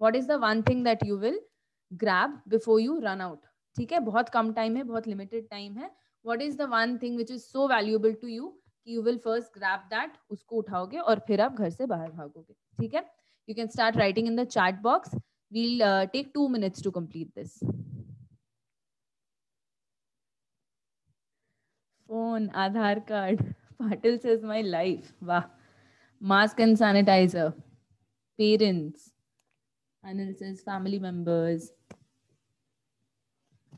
What is the one thing that you will grab before you run out? ठीक है, बहुत कम time है, बहुत लिमिटेड टाइम है. What is the one thing which is so valuable to you कि you will first grab that, उसको उठाओगे और फिर आप घर से बाहर भागोगे. ठीक है? You can start writing in the chat box. We'll take 2 minutes to complete this. Phone, Aadhaar card. Patil says my life. Wow. Mask and sanitizer. Parents. Anil says family members.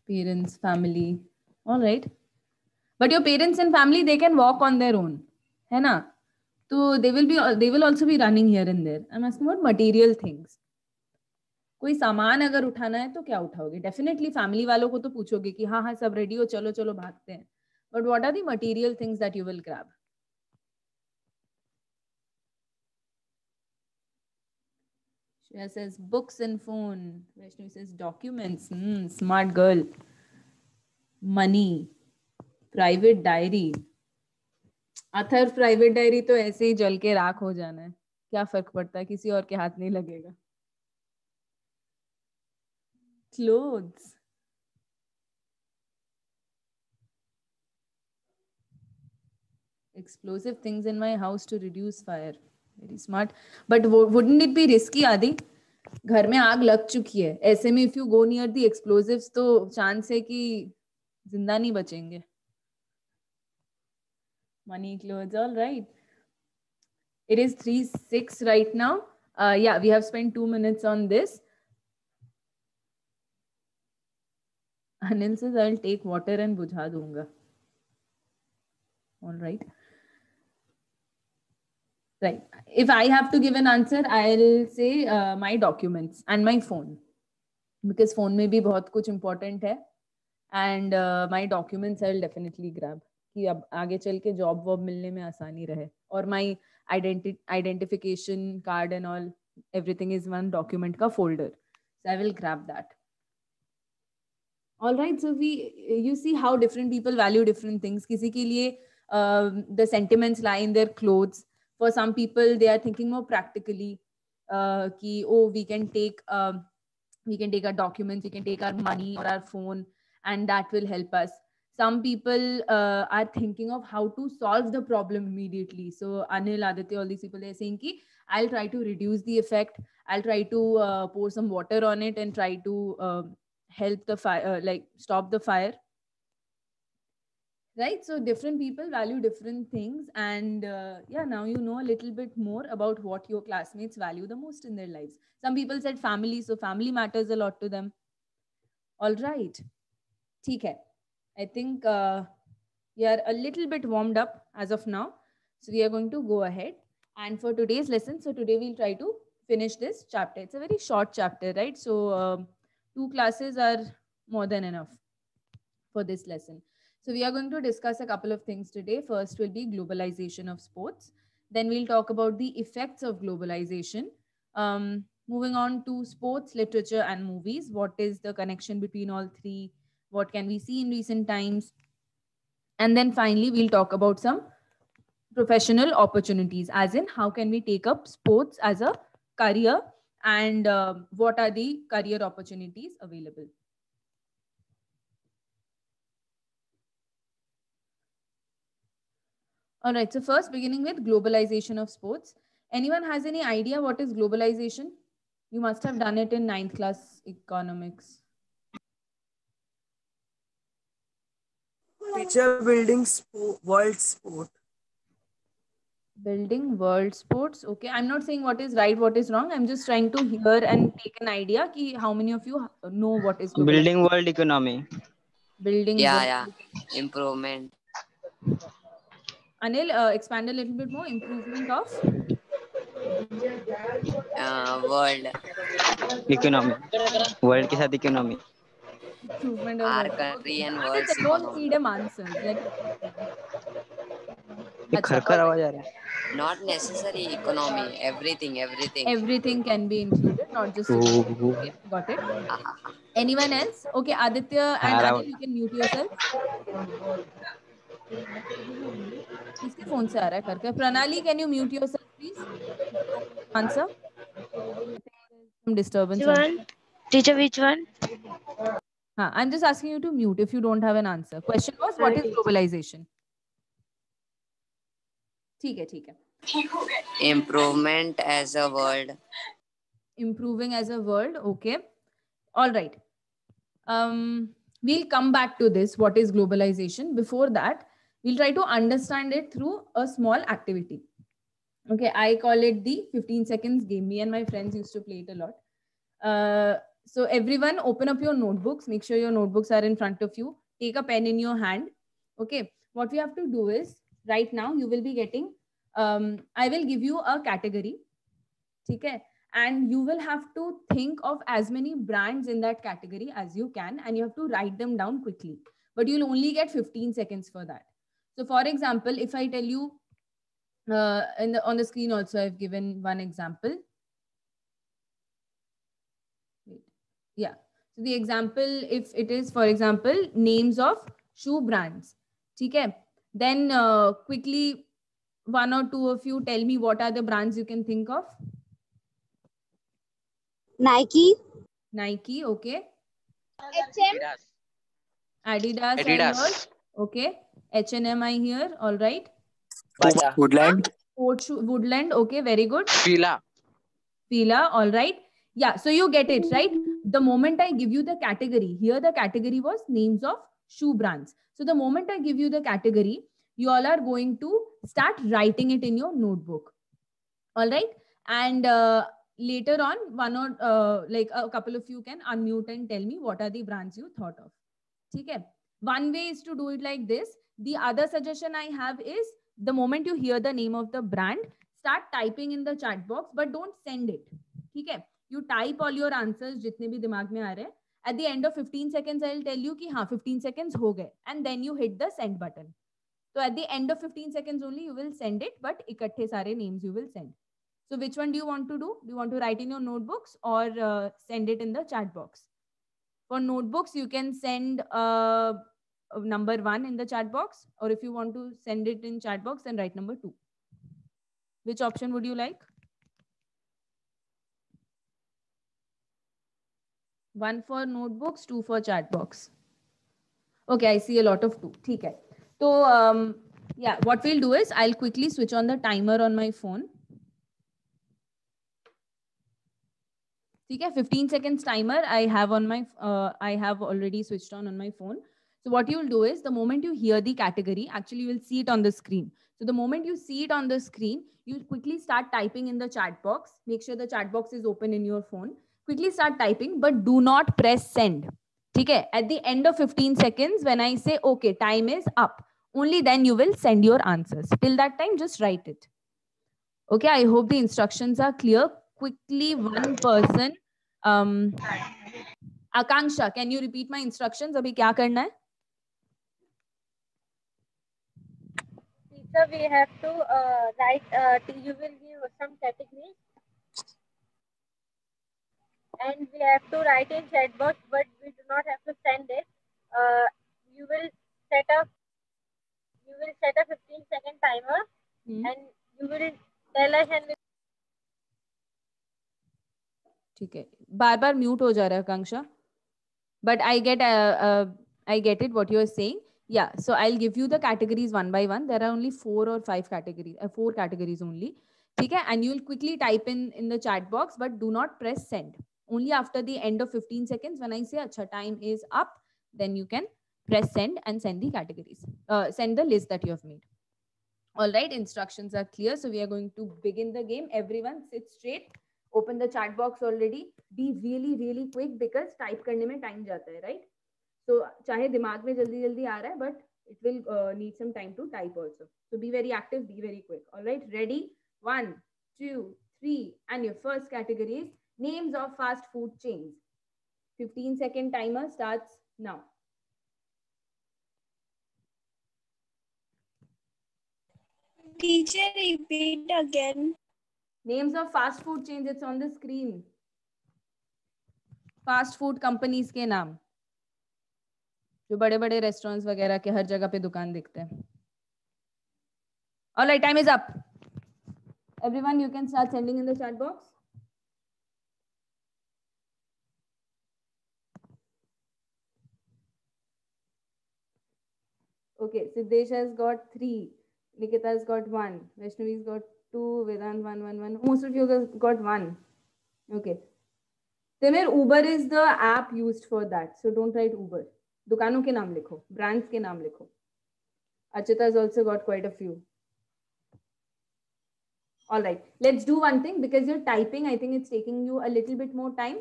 Parents, family. All right. But your parents and family, they can walk on their own. है ना? So they will also be running here and there. I'm asking about material things. कोई सामान अगर उठाना है तो क्या उठाओगे? Definitely family वालों को तो पूछोगे कि हाँ हाँ सब रेडी हो, चलो चलो भागते हैं. But what are the material things that you will grab? Shreya says books and phone. Vaishnavi says documents. Smart girl. Money. Private diary. Other private diary तो ऐसे ही जल के राख हो जाना है. क्या फर्क पड़ता है, किसी और के हाथ नहीं लगेगा. Clothes. Explosive things in my house to reduce fire. Very smart. But wouldn't it be risky, Adi? घर में आग लग चुकी है. ऐसे में if you go near the explosives तो चांस है कि जिंदा नहीं बचेंगे. Money, clothes, all right. It is 3:06 right now. Yeah, we have spent 2 minutes on this. Anil says I'll take water and बुझा दूंगा. All right. Right. If I have to give an answer, I'll say my documents and my phone. Because phone में भी बहुत कुछ important है. And my documents I'll definitely grab. कि अब आगे चल के job वॉब मिलने में आसानी रहे. और my identification card and all, everything is one document का folder. So I will grab that. All right. So you see how different people value different things. किसी के लिए the sentiments lie in their clothes. For some people, they are thinking more practically. कि oh, we can take our documents, we can take our money or our phone, and that will help us. Some people are thinking of how to solve the problem immediately. So Anil, Aditya, all these people, they're saying ki I'll try to reduce the effect. I'll try to pour some water on it and try to help the fire, like stop the fire. Right? So different people value different things. And yeah, now you know a little bit more about what your classmates value the most in their lives. Some people said family, so family matters a lot to them. All right. ठीक है. I think we are a little bit warmed up as of now. So we are going to go ahead. And for today's lesson, so today we'll try to finish this chapter. It's a very short chapter, right? So 2 classes are more than enough for this lesson. So we are going to discuss a couple of things today. First will be globalization of sports. Then we'll talk about the effects of globalization. Moving on to sports, literature, and movies. What is the connection between all three? What can we see in recent times? And then finally, we'll talk about some professional opportunities, as in how can we take up sports as a career, and what are the career opportunities available. All right, so first beginning with globalization of sports. Anyone has any idea what is globalization? You must have done it in 9th class economics. Teacher, building world sport. Building world sports. Okay, I'm not saying what is right, what is wrong. I'm just trying to hear and take an idea ki how many of you know what is globalization. Building world economy. Building Yeah. Improvement. Anil, expand a little bit more. Improvement of World. Economy. World के साथ economy. improvement of Our world. country and Aditya, world's don't economy. feed him answers. Let him explain. ये खरखर आवाज आ रहा है. Not necessary economy. Everything. Everything can be included, not just economy. Okay, got it. Anyone else? Okay, Aditya and Anil, you can mute yourself. किसके phone से आ रहा है करके? Pranali, can you mute yourself, please? Answer. Some disturbance. Which one? Teacher, which one? I'm just asking you to mute if you don't have an answer. Question was, what is globalization? ठीक है, ठीक है. Improvement as a world. Improving as a world. Okay. All right. We'll come back to this. What is globalization? Before that, we'll try to understand it through a small activity. Okay, I call it the 15 seconds game. Me and my friends used to play it a lot. So everyone open up your notebooks. Make sure your notebooks are in front of you. Take a pen in your hand. Okay, what we have to do is, right now you will be getting, I will give you a category. Okay, and you will have to think of as many brands in that category as you can, and you have to write them down quickly. But you'll only get 15 seconds for that. So for example, if I tell you, on the screen also I've given one example. Wait. Yeah. So the example, if it is, for example, names of shoe brands. Okay. Then quickly, one or two of you tell me what are the brands you can think of. Nike. Nike. Okay. HM. Adidas. Adidas. I heard. Okay. H&M I hear. All right. Woodland. Woodland. Okay. Very good. Fila. Fila. All right. Yeah. So you get it, right? The moment I give you the category, here the category was names of shoe brands. So the moment I give you the category, you all are going to start writing it in your notebook. All right. And later on, one or like a couple of you can unmute and tell me what are the brands you thought of. Okay. One way is to do it like this. The other suggestion I have is, the moment you hear the name of the brand, start typing in the chat box, but don't send it. Okay. You type all your answers जितने भी दिमाग में आ रहे हैं. At the end of 15 seconds, I'll tell you कि हाँ 15 seconds हो गए, and then you hit the send button. So at the end of 15 seconds only you will send it, but इकट्ठे सारे names you will send. So which one do you want to do? Do you want to write in your notebooks or send it in the chat box? For notebooks, you can send number 1 in the chat box, or if you want to send it in chat box, then write number 2. Which option would you like? 1 for notebooks, 2 for chat box. Okay, I see a lot of 2. Okay. So yeah, what we'll do is I'll quickly switch on the timer on my phone. Okay, 15 seconds timer I have on my I have already switched on my phone. So what you'll do is, the moment you hear the category, actually you will see it on the screen. So the moment you see it on the screen, you quickly start typing in the chat box. Make sure the chat box is open in your phone. Quickly start typing, but do not press send. Okay, at the end of 15 seconds, when I say, okay, time is up, only then you will send your answers. Till that time, just write it. Okay, I hope the instructions are clear. Quickly, one person. Akanksha, can you repeat my instructions? Abhi kya karna hai? Teacher, we have to write. You will give some categories, and we have to write in chat box, but we do not have to send it. You will set a 15-second timer, and you will tell us, and ठीक है, बार बार mute हो जा रहा है आकांक्षा, but I get it what you are saying. Yeah, so I'll give you the categories one by one. There are only 4 or 5 categories, 4 categories only. Okay, and you'll quickly type in the chat box, but do not press send. Only after the end of 15 seconds, when I say acha time is up, then you can press send and send the categories, send the list that you have made. All right, instructions are clear. So we are going to begin the game. Everyone sit straight. Open the chat box already. Be really quick, because type करने में time जाता है, right? So चाहे दिमाग में जल्दी आ रहा है, but it will need some time to type also. So be very active, be very quick. All right, ready? 1, 2, 3, and your first category is names of fast food chains. 15-second timer starts now. teacher, repeat again. Names of fast food chains, it's on the screen. Fast food companies के नाम, जो बड़े बड़े restaurants वगैरह के हर जगह पे दुकान दिखते हैं. All right, time is up. Everyone, you can start sending in the chat box. Okay, Siddesh has got 3. Nikita has got 1. Vaishnavi's got 2. Vedant 1, 1, 1. Most of you guys got 1. Okay. Timir, Uber is the app used for that. So don't write Uber. Dukano ke naam likho. Brands ke naam likho. Achita has also got quite a few. All right. Let's do one thing because you're typing. I think it's taking you a little bit more time.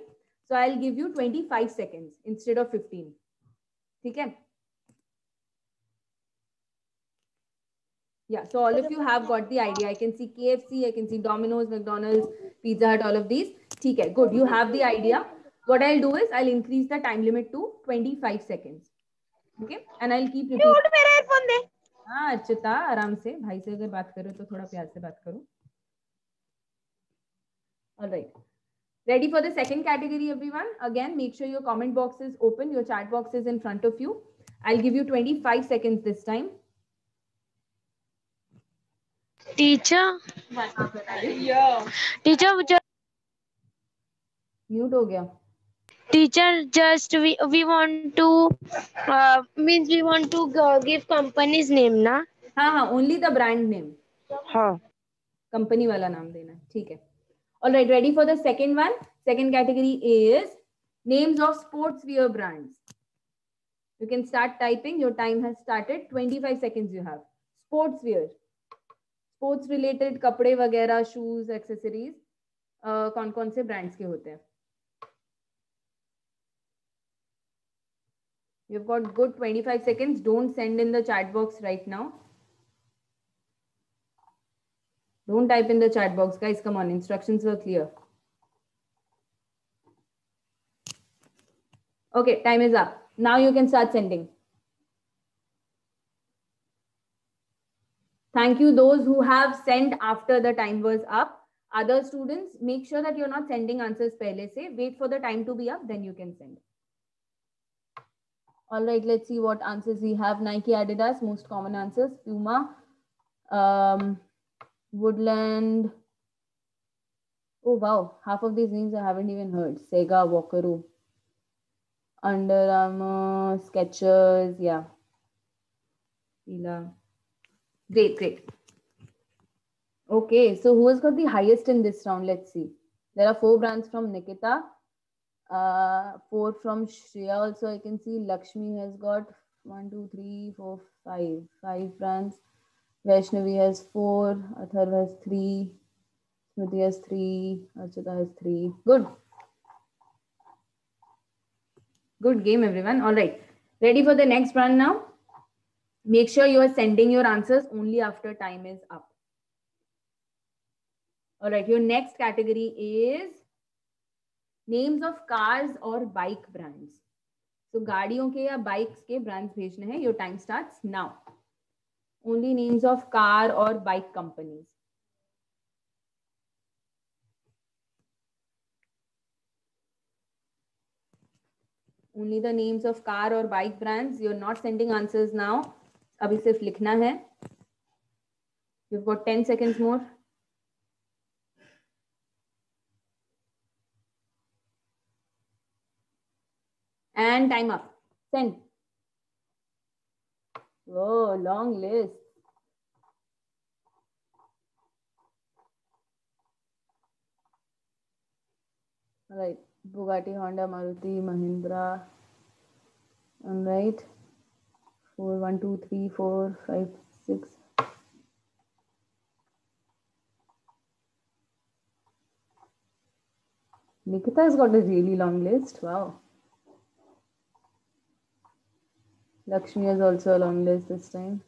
So I'll give you 25 seconds instead of 15. Okay? Yeah, so all of you have got the idea. I can see KFC, I can see Domino's, McDonald's, Pizza Hut, all of these. Okay, good. You have the idea. What I'll do is I'll increase the time limit to 25 seconds. Okay, and I'll keep repeating. हाँ अर्चिता आराम से भाई से अगर बात करो तो थोड़ा प्यार से बात करो. All right. Ready for the second category, everyone? Again, make sure your comment box is open. Your chat box is in front of you. I'll give you 25 seconds this time. Teacher, Yeah. teacher, Mute हो गया. teacher, just we want to means we want to give company's name, na? हाँ हाँ, only the brand name. हाँ. Company वाला नाम देना. ठीक है. All right, ready for the second one? Second category is names of sportswear brands. You can start typing. Your time has started. 25 seconds you have. Sportswear. Sports related कपड़े वगैरह, shoes, accessories. कौन कौन से brands के होते हैं? You've got good 25 seconds. Don't send in the chat box right now. Don't type in the chat box, guys. Come on, instructions were clear. Okay, time is up. Now you can start sending. Thank you, those who have sent after the time was up. Other students, make sure that you're not sending answers pehle se. Wait for the time to be up, then you can send. All right, let's see what answers we have. Nike, Adidas, most common answers. Puma, Woodland. Oh, wow. Half of these names I haven't even heard. Sega, Walkaroo, Under Armour, Skechers, yeah. Fila. Great, great. Okay, so who has got the highest in this round? Let's see. There are 4 brands from Nikita. 4 from Shreya also I can see. Lakshmi has got 1, 2, 3, 4, 5. 5 brands. Vaishnavi has 4. Atharv has 3. Smriti has 3. Archita has 3. Good. Good game, everyone. All right. Ready for the next brand now? Make sure you are sending your answers only after time is up. All right. Your next category is names of cars or bike brands. So गाड़ियों के या bikes के brands भेजने हैं. Your time starts now. Only names of car or bike companies. Only the names of car or bike brands. You're not sending answers now. अभी सिर्फ लिखना है. You've got 10 seconds more. And time up. Send. Oh, long list. All right. Bugatti, Honda, Maruti, Mahindra. All right. 4, 1, 2, 3, 4, 5, 6. Nikita has got a really long list. Wow. Lakshmi has also a long list this time.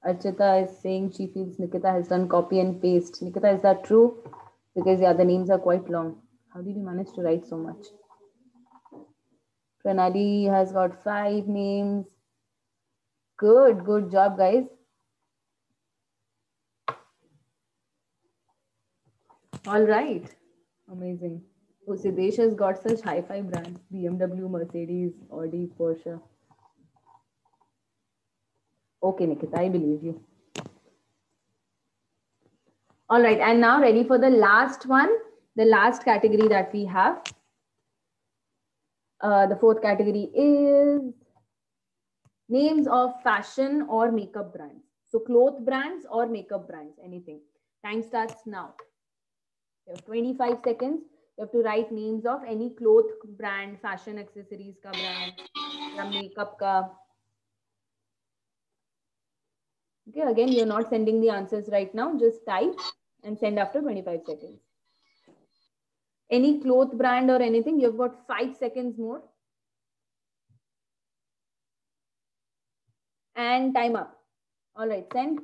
Archita is saying she feels Nikita has done copy and paste. Nikita, is that true? Because yeah, the names are quite long. How did you manage to write so much? Pranali has got 5 names. Good, good job, guys. All right. Amazing. Oh, Siddesh has got such hi-fi brands. BMW, Mercedes, Audi, Porsche. Okay, Nikita, I believe you. All right, and now ready for the last one, the last category that we have. The 4th category is Names of fashion or makeup brands. So cloth brands or makeup brands, anything. Time starts now. You have 25 seconds. You have to write names of any cloth brand, fashion accessories ka brand, या makeup ka. Okay, again, you're not sending the answers right now. Just type and send after 25 seconds. Any cloth brand or anything, you've got 5 seconds more. And time up. All right, send.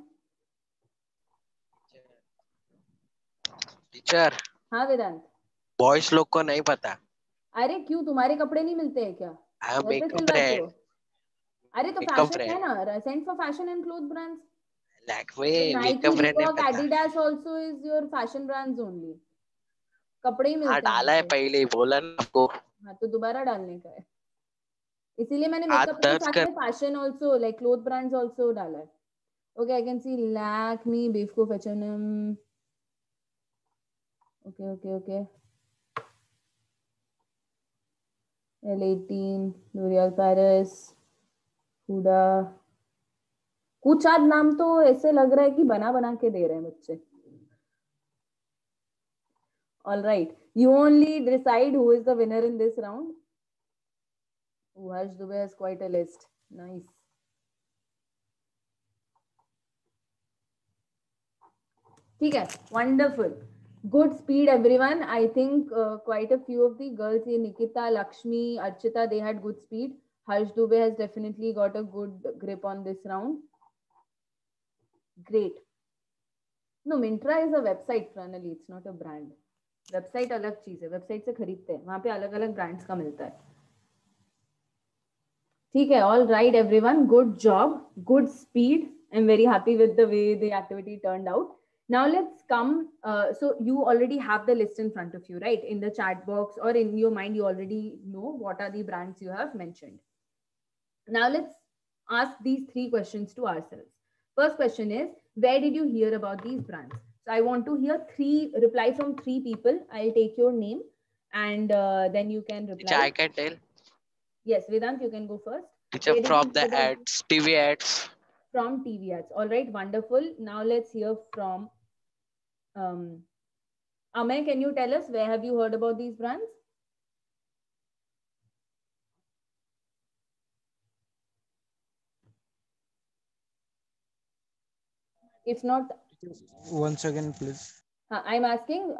Teacher हाँ वेदांत. Boys लोग को नहीं पता. अरे क्यों, तुम्हारे कपड़े नहीं मिलते हैं क्या? घर पे मेकअप सिलवाते हो? ब्रांड. अरे तो Makeup फैशन है brand. ना, send for fashion and cloth brands. Like way Nike, makeup brand नहीं Reebok, पता. Adidas also is your fashion brands only. कपड़े ही हाँ मिलते हैं. डाला है पहले ही बोला ना आपको. हाँ तो दोबारा डालने का है. इसीलिए मैंने हाथ मेकअप के दर्द साथ कर. में fashion also like cloth brands also डाला है. Okay, I can see Lakme, बेफको, H&M. Okay. L18, L'Oreal Paris, Huda. कुछ आध नाम तो ऐसे लग रहा है कि बना के दे रहे हैं बच्चे. All right, you only decide who is the winner in this round. Harsh Dubey has quite a list. Nice. ठीक है, wonderful. Good speed, everyone. I think quite a few of the girls here, Nikita, Lakshmi, Archita, they had good speed. Harsh Dubey has definitely got a good grip on this round. Great. No, Myntra is a website, Pranali. It's not a brand. Website अलग चीज है. Website से खरीदते हैं. वहाँ पे अलग-अलग brands का मिलता है. ठीक है. All right, everyone. Good job. Good speed. I'm very happy with the way the activity turned out. Now let's come. So you already have the list in front of you, right? In the chat box or in your mind, you already know what are the brands you have mentioned. Now let's ask these 3 questions to ourselves. First question is, where did you hear about these brands? So I want to hear reply from 3 people. I'll take your name and then you can reply. Teacher, I can tell. Yes, Vedant, you can go first. Teacher, Where did from you the hear about ads, TV ads. From TV ads. All right, wonderful. Now let's hear from Amay. Can you tell us where have you heard about these brands? If not, once again, please. I'm asking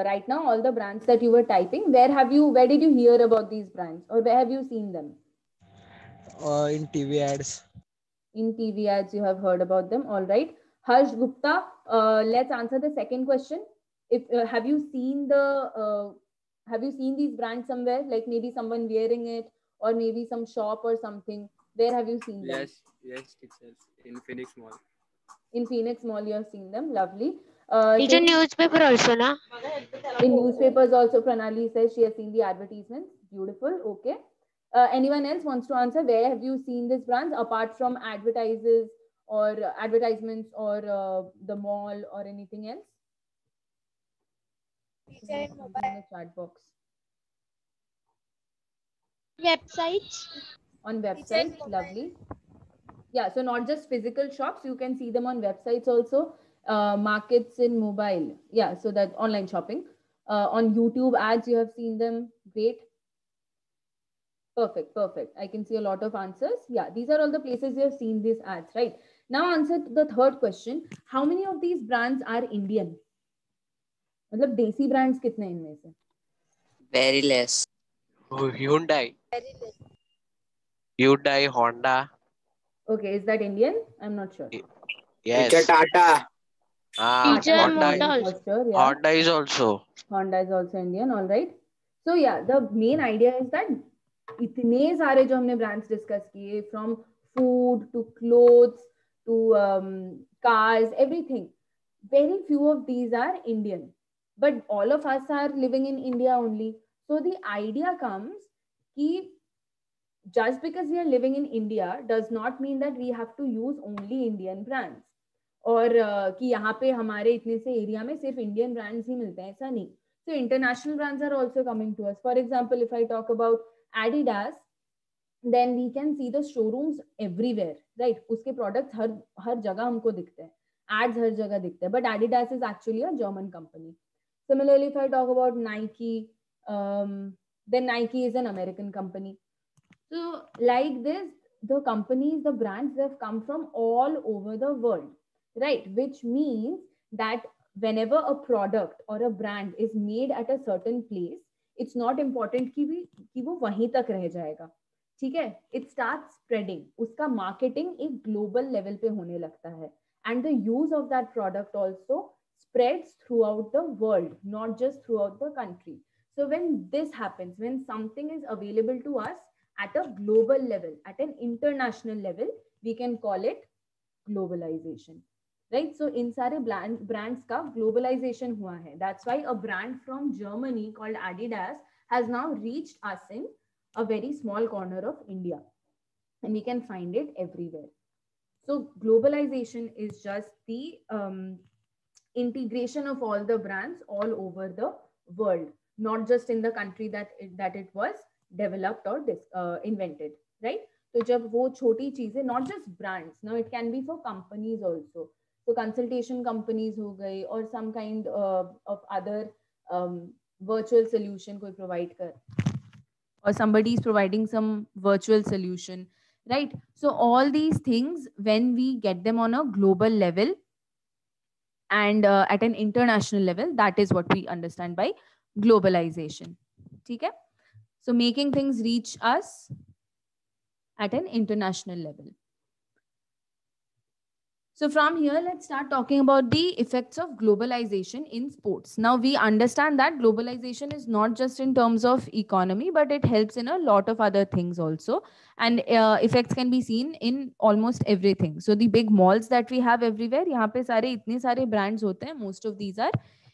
right now all the brands that you were typing. Where did you hear about these brands, or where have you seen them? In TV ads. In TV ads, you have heard about them. All right, Harsh Gupta. Let's answer the second question. If have you seen these brands somewhere? Like maybe someone wearing it, or maybe some shop or something. Where have you seen them? Yes, teacher. In Phoenix Mall. In Phoenix Mall, you have seen them. Lovely. Teacher, newspaper also, na? In newspapers also, Pranali says she has seen the advertisements. Beautiful. Okay. Anyone else wants to answer? Where have you seen these brands apart from advertisements or the mall or anything else? Teacher in mobile. In the chat box. Websites. On websites. Lovely. Yeah, so not just physical shops, you can see them on websites also. Markets in mobile. Yeah, so that online shopping. On YouTube ads, you have seen them. Great. Perfect. I can see a lot of answers. Yeah, these are all the places you have seen these ads, right? Now answer the third question. How many of these brands are Indian? मतलब देसी brands कितने हैं इनमें से? Very less. Oh, Hyundai. Very less. Hyundai, Honda. Okay, is that Indian? I'm not sure. Yes. Teacher, Tata. Teacher, Tata Honda is also. for sure, yeah. Honda is also. Honda is also Indian, all right. So yeah, the main idea is that इतने सारे जो हमने brands discuss किए, from food to clothes to cars, everything. Very few of these are Indian, but all of us are living in India only. So the idea comes कि just because we are living in India does not mean that we have to use only Indian brands. और कि यहाँ पे हमारे इतने से area में सिर्फ इंडियन ब्रांड्स ही मिलते हैं, ऐसा नहीं. So international brands are also coming to us. For example, if I talk about Adidas, then we can see the showrooms everywhere, right? Uske products हर जगह हमको दिखते हैं, ads हर जगह दिखते हैं, but Adidas is actually a German company. Similarly, if I talk about Nike, then Nike is an American company. So like this, the companies, the brands, have come from all over the world, right? Which means that whenever a product or a brand is made at a certain place, it's not important कि वो वहीं तक रह जाएगा, ठीक है? It starts spreading. उसका marketing एक global level पे होने लगता है, and the use of that product also spreads throughout the world, not just throughout the country. So when this happens, when something is available to us at a global level, at an international level, we can call it globalization, right? So in सारे brands का globalization हुआ है. That's why a brand from Germany called Adidas has now reached us in a very small corner of India, and we can find it everywhere. So globalization is just the integration of all the brands all over the world, not just in the country that it was developed or invented, right? So जब वो छोटी चीजें, not just brands, now it can be for companies also. So consultation companies हो गए, or some kind of other virtual solution कोई provide कर, or somebody is providing some virtual solution, right? So all these things, when we get them on a global level and at an international level, that is what we understand by globalization. Okay? So making things reach us at an international level. So from here, let's start talking about the effects of globalization in sports. Now we understand that globalization is not just in terms of economy, but it helps in a lot of other things also. And effects can be seen in almost everything. So the big malls that we have everywhere, यहाँ पे सारे इतने सारे brands होते हैं. Most of these are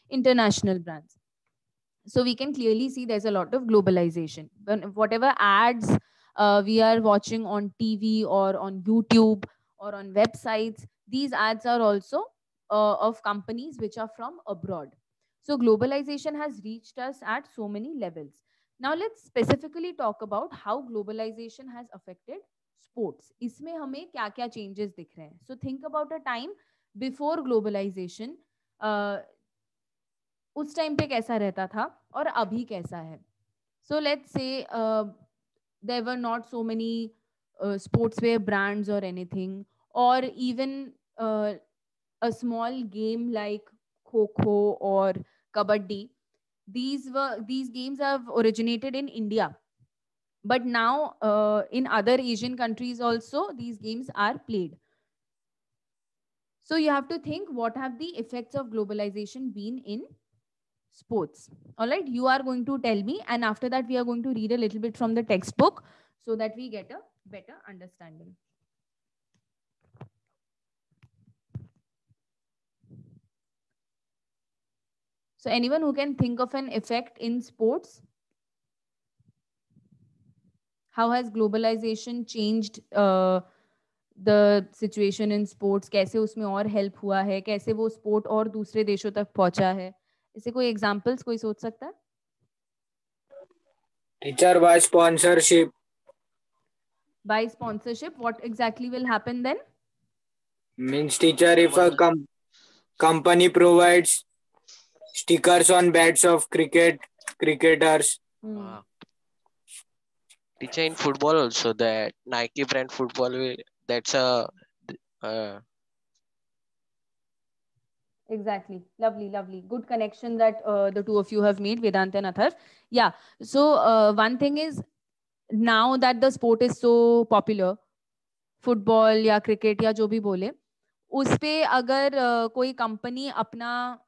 international brands. So we can clearly see there's a lot of globalization. Whatever ads we are watching on TV or on YouTube or on websites, these ads are also of companies which are from abroad. So globalization has reached us at so many levels. Now let's specifically talk about how globalization has affected sports. इसमें हमें क्या-क्या changes दिख रहे हैं? So think about a time before globalization. उस time पे कैसा रहता था और अभी कैसा है? So let's say there were not so many sportswear brands or anything, or even a small game like Kho-Kho or Kabaddi. These games have originated in India, but now in other Asian countries also these games are played. So you have to think, what have the effects of globalization been in sports? All right, you are going to tell me, and after that we are going to read a little bit from the textbook so that we get a better understanding. So anyone who can think of an effect in sports? How has globalization changed the situation in sports? कैसे उसमें और help हुआ है? कैसे वो sport और दूसरे देशों तक पहुंचा है? इसे कोई examples कोई सोच सकता है? Teacher, by sponsorship. By sponsorship, what exactly will happen then? Means, teacher, if a company provides stickers on bats of cricketers. Teacher, in football also, that Nike brand football, that's a Exactly. Lovely. Good connection that the two of you have made, Vedant and Atharv. Yeah. So one thing is, now that the sport is so popular, football या cricket या जो भी बोले, उस पे अगर कोई company अपना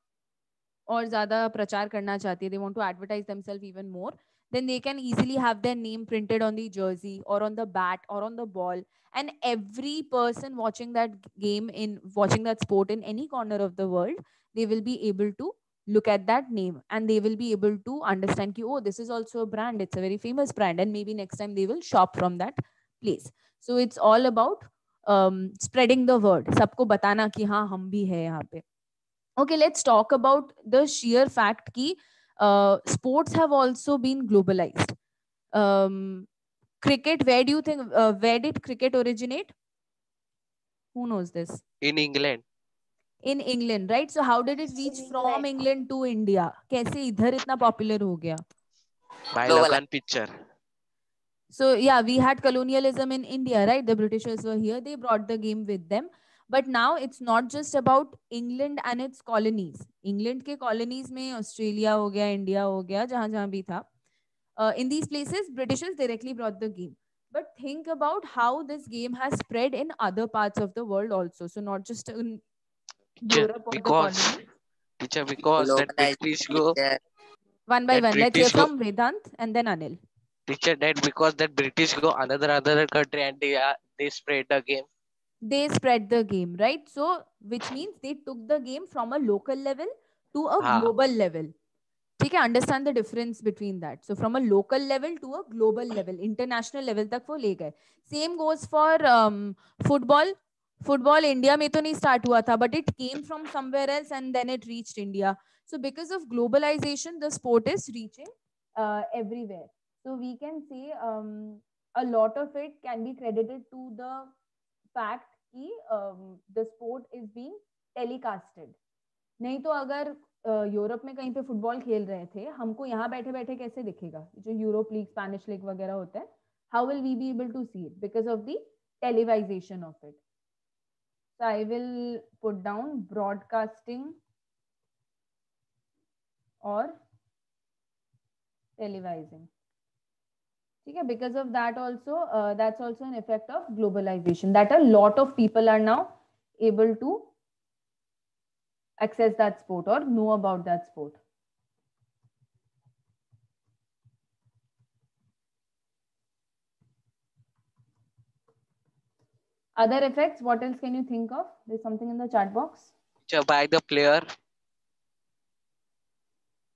और ज़्यादा प्रचार करना चाहती है, they want to advertise themselves even more, then they can easily have their name printed on the jersey or on the bat or on the ball, and every person watching that watching that sport in any corner of the world, they will be able to look at that name and they will be able to understand कि, oh, this is also a brand, it's a very famous brand, and maybe next time they will shop from that place. So it's all about spreading the word, सबको बताना कि हाँ हम भी है यहाँ पे. Okay, let's talk about the sheer fact कि sports have also been globalized. cricket, where do you think, where did cricket originate? Who knows this? In England. In England, right? So how did it reach from England to India? कैसे इधर इतना popular हो गया? By Global. Lagan picture. So yeah, we had colonialism in India, right? The Britishers were here. They brought the game with them. But now it's not just about England and its colonies. England के colonies में Australia हो गया, India हो गया, जहाँ जहाँ भी था. In these places, Britishers directly brought the game. But think about how this game has spread in other parts of the world also. So not just in Europe or the colonies. Teacher, because that British go. One by that one. Let's hear British go- from Vedant and then Anil. Teacher, that because that British go another country and they spread the game. They spread the game, right? So which means they took the game from a local level to a global level. ठीक है, understand the difference between that. So from a local level to a global level, international level तक वो ले गए. Same goes for football. Football India में तो नहीं start हुआ था, but it came from somewhere else and then it reached India. So because of globalization, the sport is reaching everywhere. So we can say a lot of it can be credited to the fact कि the sport is being telecasted. नहीं तो अगर Europe में कहीं पे football खेल रहे थे, हमको यहाँ बैठे बैठे कैसे दिखेगा? जो यूरोप लीग, स्पेनिश लीग वगैरह होता है, how will we be able to see it? Because of the televisation of it. So I will put down broadcasting or televising. Okay, because of that also, that's also an effect of globalization, that a lot of people are now able to access that sport or know about that sport. Other effects, what else can you think of? There's something in the chat box. Teacher, by the player.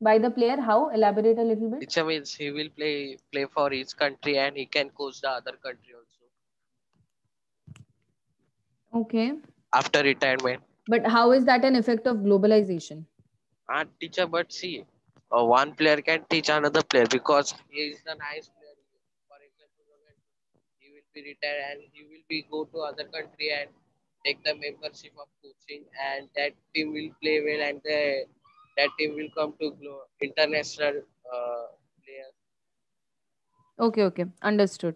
By the player, how? Elaborate a little bit. Teacher means he will play for his country and he can coach the other country also. Okay. After retirement. But how is that an effect of globalization? Teacher, but see, one player can teach another player because he is a nice player. For example, he will be retired and he will be go to other country and take the membership of coaching, and that team will play well and that team will come to international players. Okay. Understood.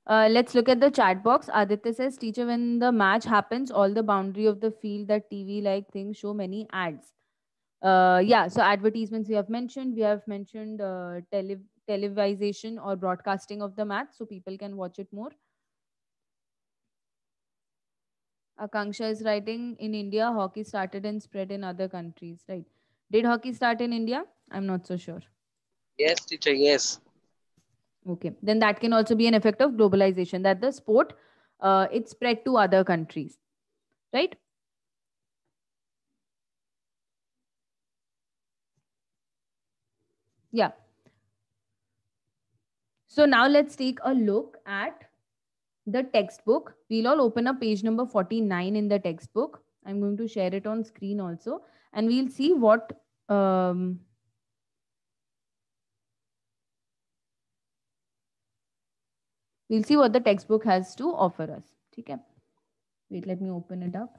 Let's look at the chat box. Aditya says, teacher, when the match happens, all the boundary of the field, that TV-like things show many ads. Yeah, so advertisements we have mentioned. We have mentioned televisation or broadcasting of the match so people can watch it more. Akanksha is writing, in India, hockey started and spread in other countries, right? Did hockey start in India? I'm not so sure. Yes, teacher, yes. Okay, then that can also be an effect of globalization, that the sport, it spread to other countries, right? Yeah. So now let's take a look at the textbook. We'll all open up page number 49 in the textbook. I'm going to share it on screen also, and we'll see what the textbook has to offer us. Okay. Wait, let me open it up.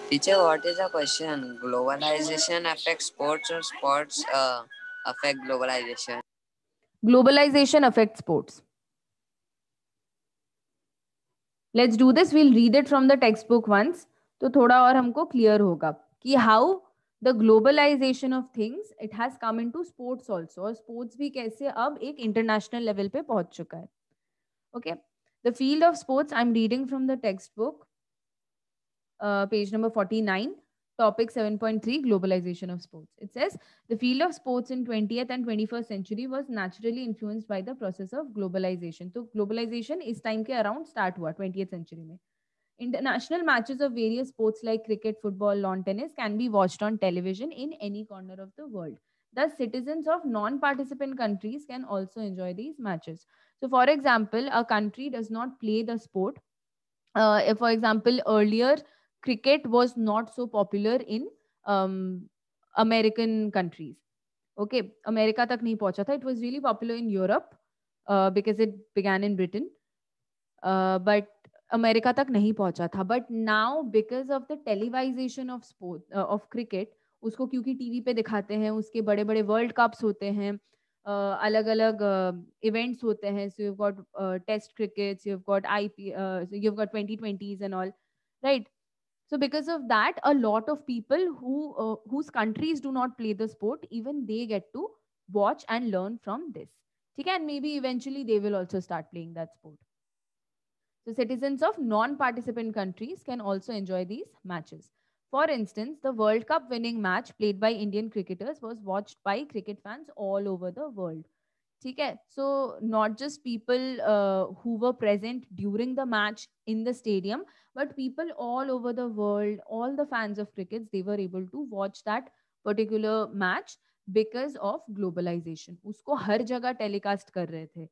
Teacher, what is the question? Globalization affects sports or sports affect globalization? Globalization affects sports. Let's do this. We'll read it from the textbook once. तो थोड़ा और हमको clear होगा कि how the globalization of things, it has come into sports also. और sports भी कैसे अब एक international level पे पहुंच चुका है. Okay. The field of sports, I'm reading from the textbook, page number 49. Topic 7.3, globalization of sports. It says, the field of sports in 20th and 21st century was naturally influenced by the process of globalization. So globalization इस time के around start हुआ 20th century में. International matches of various sports like cricket, football, lawn tennis can be watched on television in any corner of the world. Thus, citizens of non-participant countries can also enjoy these matches. So for example, a country does not play the sport. If, for example, earlier, cricket was not so popular in American countries. Okay, America तक नहीं पहुंचा था. It was really popular in Europe because it began in Britain. But America तक नहीं पहुंचा था. But now because of the televisation of sport of cricket, उसको क्योंकि टीवी पे दिखाते हैं, उसके बड़े बड़े वर्ल्ड कप्स होते हैं, अलग अलग इवेंट्स होते हैं. So you've got test crickets, you've got so you've got 2020s and all, right? So because of that, a lot of people whose countries do not play the sport, even they get to watch and learn from this. Okay, and maybe eventually they will also start playing that sport. So citizens of non-participant countries can also enjoy these matches. For instance, the World Cup winning match played by Indian cricketers was watched by cricket fans all over the world. Okay, so not just people who were present during the match in the stadium, but people all over the world, all the fans of crickets, they were able to watch that particular match because of globalization. उसको हर जगह telecast कर रहे थे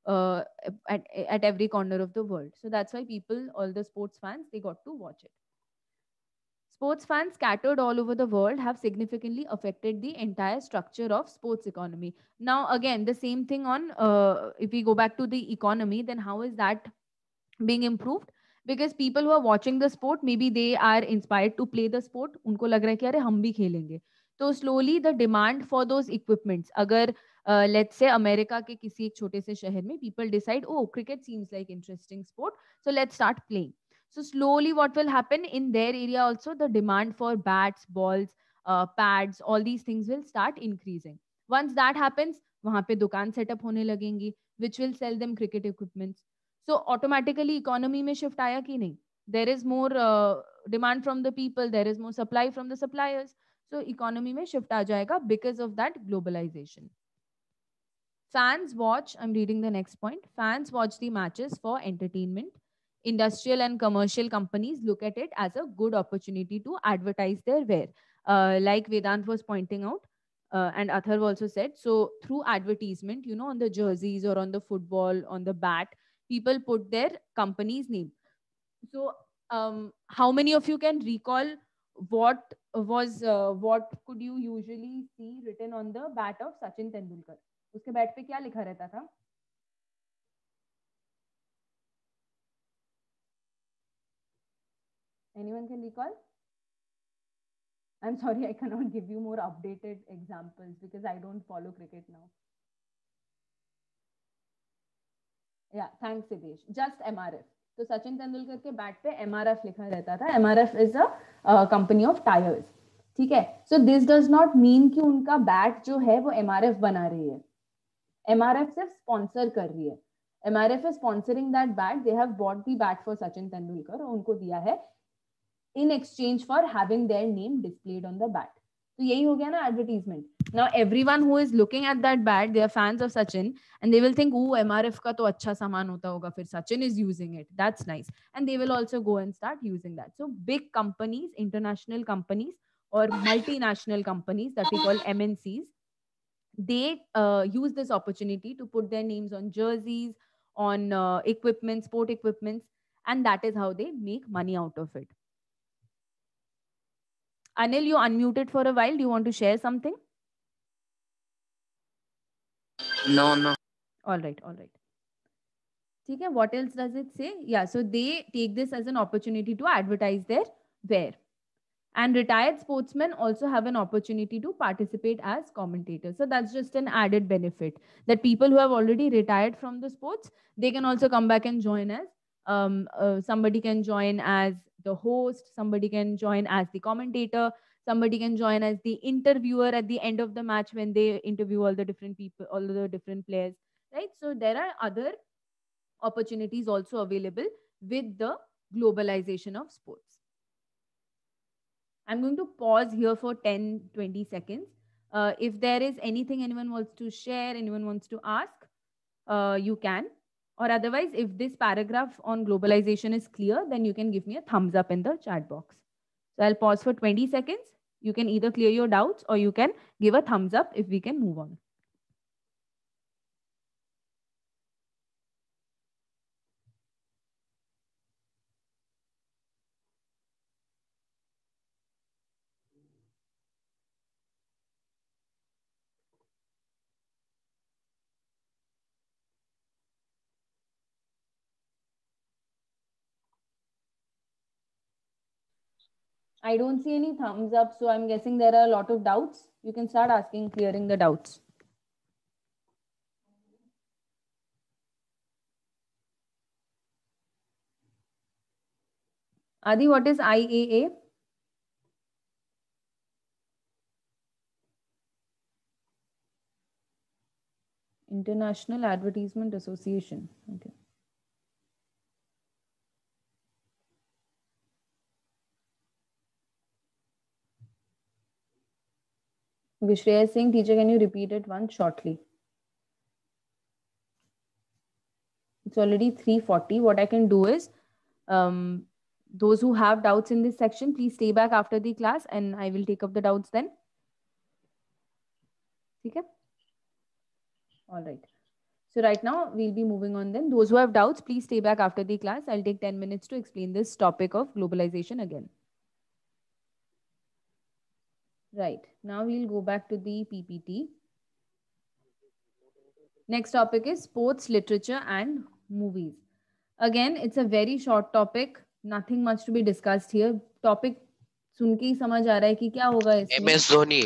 uh, at every corner of the world. So that's why people, all the sports fans, they got to watch it. Sports fans scattered all over the world have significantly affected the entire structure of sports economy. Now, again, the same thing on, if we go back to the economy, then how is that being improved? Because people who are watching the sport, maybe they are inspired to play the sport. उनको लग रहा है कि अरे हम भी खेलेंगे. तो slowly the demand for those equipments, अगर let's say अमेरिका के किसी एक छोटे से शहर में people decide, oh, cricket seems like interesting sport, so let's start playing. So slowly what will happen in their area also, the demand for bats, balls, pads, all these things will start increasing. Once that happens, वहाँ पे दुकान setup होने लगेंगी, which will sell them cricket equipments. So automatically economy में shift आया कि नहीं? There is more demand from the people, there is more supply from the suppliers. So economy में shift आ जाएगा because of that globalization. Fans watch, I'm reading the next point. Fans watch the matches for entertainment. Industrial and commercial companies look at it as a good opportunity to advertise their wear. Like Vedant was pointing out, and Athar also said, so through advertisement, you know, on the jerseys or on the football, on the bat, people put their company's name. So how many of you can recall what could you usually see written on the bat of Sachin Tendulkar? उसके bat पे क्या लिखा रहता था? Anyone can recall? I'm sorry, I cannot give you more updated examples because I don't follow cricket now. Yeah, thanks Siddesh. Just MRF. तो सचिन तेंदुलकर के bat पे MRF लिखा रहता था. MRF is a company of tires. ठीक है. So this does not mean कि उनका बैट जो है वो MRF बना रही है. MRF सिर्फ स्पॉन्सर कर रही है. MRF is sponsoring that bat. They have bought the bat for Sachin Tendulkar और उनको दिया है in exchange for having their name displayed on the bat. तो यही हो गया ना advertisement. Now everyone who is looking at that bat, they are fans of Sachin and they will think, oh, MRF का तो अच्छा सामान होता होगा, फिर Sachin is using it. That's nice. And they will also go and start using that. So big companies, international companies or multinational companies that we call MNCs, they use this opportunity to put their names on jerseys, on equipment, sport equipments, and that is how they make money out of it. Anil, you unmuted for a while. Do you want to share something? No. All right. Okay, what else does it say? Yeah, so they take this as an opportunity to advertise their wear. And retired sportsmen also have an opportunity to participate as commentators. So that's just an added benefit that people who have already retired from the sports, they can also come back and join as somebody can join as the host, somebody can join as the commentator, somebody can join as the interviewer at the end of the match when they interview all the different people, all the different players, right? So there are other opportunities also available with the globalization of sports. I'm going to pause here for 10-20 seconds. If there is anything anyone wants to share, anyone wants to ask, you can. Or otherwise, if this paragraph on globalization is clear, then you can give me a thumbs up in the chat box. So I'll pause for 20 seconds. You can either clear your doubts or you can give a thumbs up if we can move on. I don't see any thumbs up, so I'm guessing there are a lot of doubts. You can start asking, clearing the doubts. Adi, what is IAA? International Advertisement Association. Okay. Vishreya is saying, teacher, can you repeat it once shortly? It's already 3:40. What I can do is, those who have doubts in this section, please stay back after the class and I will take up the doubts then. Okay? All right. So right now we'll be moving on then. Those who have doubts, please stay back after the class. I'll take 10 minutes to explain this topic of globalization again. Right. Now we'll go back to the PPT. Next topic is sports, literature and movies. Again, it's a very short topic. Nothing much to be discussed here. Topic सुन के ही समझ आ रहा है कि क्या होगा इसमें. MS Dhoni.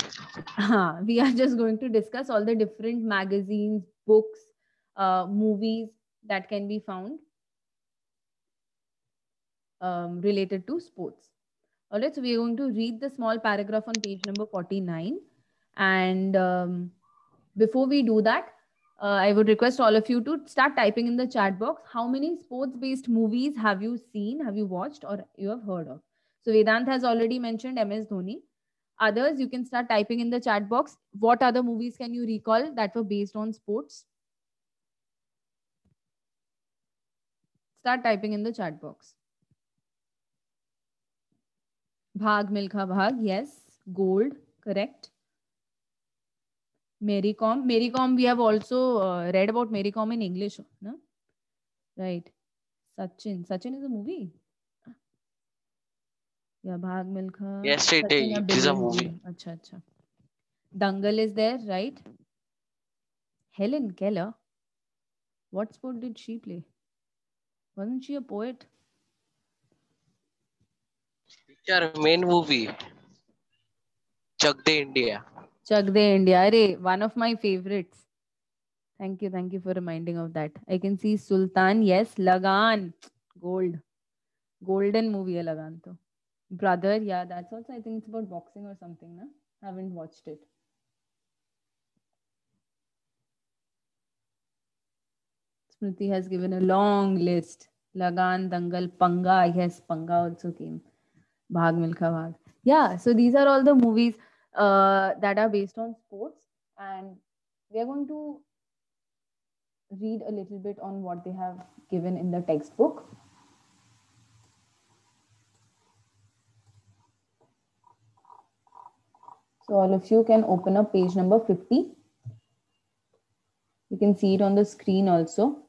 हाँ, we are just going to discuss all the different magazines, books, movies that can be found related to sports. All right, so we are going to read the small paragraph on page number 49. And before we do that, I would request all of you to start typing in the chat box. How many sports-based movies have you seen, have you watched, or you have heard of? So Vedant has already mentioned MS Dhoni. Others, you can start typing in the chat box. What other movies can you recall that were based on sports? Start typing in the chat box. Bhag Milkha Bhag, yes. Gold, correct. Mary Kom. Mary Kom, we have also read about Mary Kom in English. No? Right. Sachin. Sachin is a movie. Yeah, Bhag Milkha. Yes, it is a movie. Acha, acha. Dangal is there, right? Helen Keller. What sport did she play? Wasn't she a poet? Teacher, main movie. Chak De India. Chak De India. Arey, one of my favorites. Thank you for reminding of that. I can see Sultan. Yes, Lagan. Gold. Golden movie hai Lagan to. Brother, yeah, that's also, I think it's about boxing or something, na? Haven't watched it. Smriti has given a long list. Lagan, Dangal, Panga. Yes, Panga also came. Bhag Milkha Bhag. Yeah, so these are all the movies that are based on sports. And we are going to read a little bit on what they have given in the textbook. So all of you can open up page number 50. You can see it on the screen also.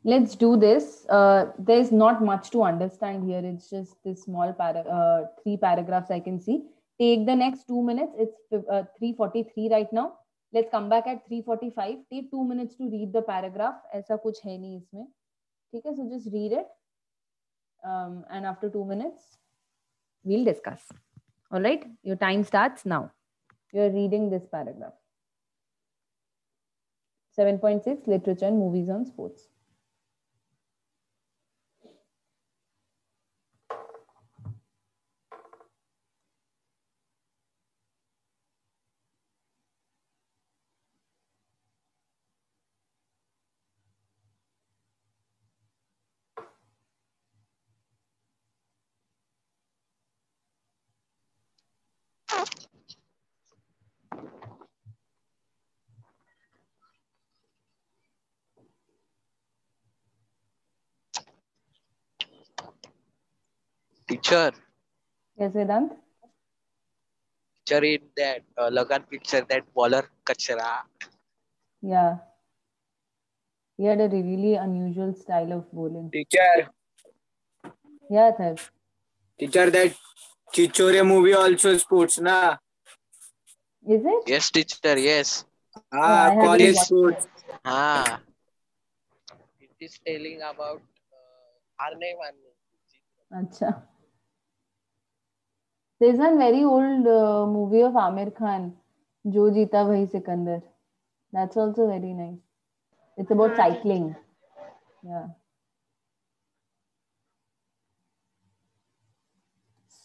Let's do this. There's not much to understand here. It's just this small 3 paragraphs I can see. Take the next 2 minutes. It's 3:43 right now. Let's come back at 3:45. Take 2 minutes to read the paragraph. ऐसा कुछ है नहीं इसमें. ठीक है? So just read it. And after 2 minutes, we'll discuss. All right? Your time starts now. You're reading this paragraph. 7.6, literature and movies on sports. Teacher. Yes, Vedant? Teacher, in that Lagan picture, that bowler Kachra. Yeah. He had a really unusual style of bowling. Teacher. Yeah, sir. Teacher, that Chichore movie also sports, na? Is it? Yes, teacher, yes. College sports. It is telling about हार नहीं माननी। अच्छा. There's one very old movie of Amir Khan, Jo Jeeta Wahi Sikandar. That's also very nice. It's about cycling. Yeah.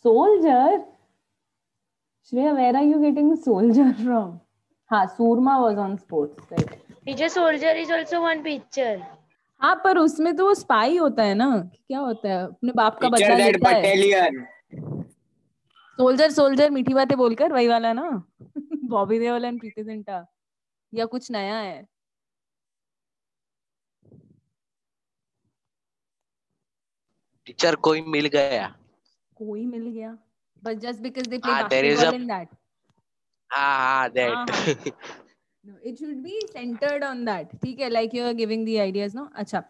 Soldier? Shreya, where are you getting soldier from? Ha, Surma was on sports, right? Teacher, soldier is also one picture. हाँ, पर उसमें तो वो spy होता है ना. क्या होता है? अपने बाप का Teacher, बदला that लेता है. battalion. सोल्जर मीठी बातें बोलकर, वही वाला ना. बॉबी देओल एंड प्रीति जिंटा, या कुछ नया है? टीचर कोई मिल गया. कोई मिल गया. But just because they play There is basketball a in that. that. No, it should be centered on that. ठीक है, like you are giving the ideas, no? अच्छा.